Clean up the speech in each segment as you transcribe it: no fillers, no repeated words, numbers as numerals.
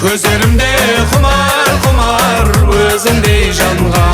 Gözlerimde kumar kumar özündey жанға.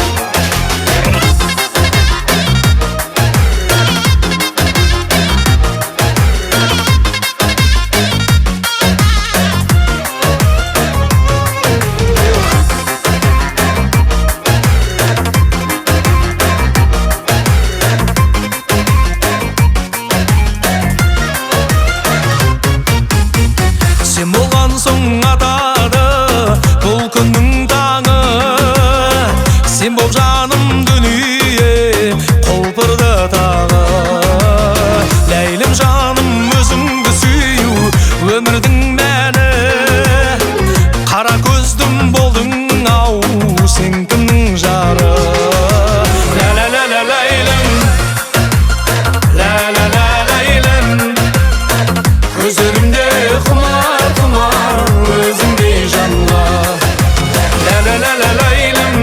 Sen болған соң атады бұл күннің таңы, сен бол жаным дүние құлпырды тағы. Ләйлім жаным өзіңді сүю өмірдің мәні, қара көздің болдың ау сен кімнің жары. Ла-ла-ла-ла ләйлім, ла-ла-ла ләйлім, көздерімде құмар құмар өзіңдей жанға. Ла-ла-ла ләйлім,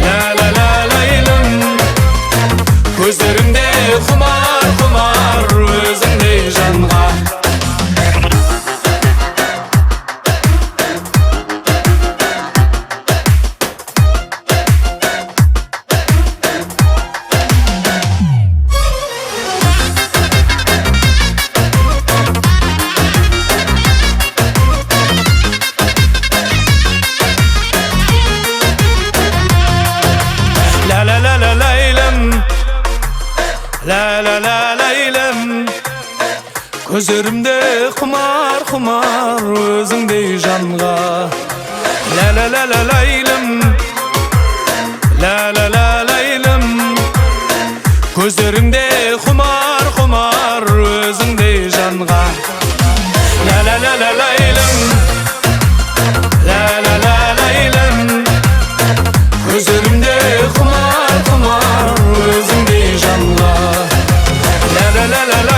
ла-ла-ла ләйлім, көздерімде құмар құмар өзіңдей жанға. Ла-ла-ла ләйлім, ла-ла-ла ләйлім, көздерімде құмар құмар өзіңдей жанға. Ла-ла-ла ләйлім, ла-ла-ла ләйлім, көздерімде құмар құмар өзіңдей жанға. Ла-ла-ла ләйлім, ла-ла-ла ләйлім, көздерімде құмар құмар өзіңдей жанға. Ла-ла-ла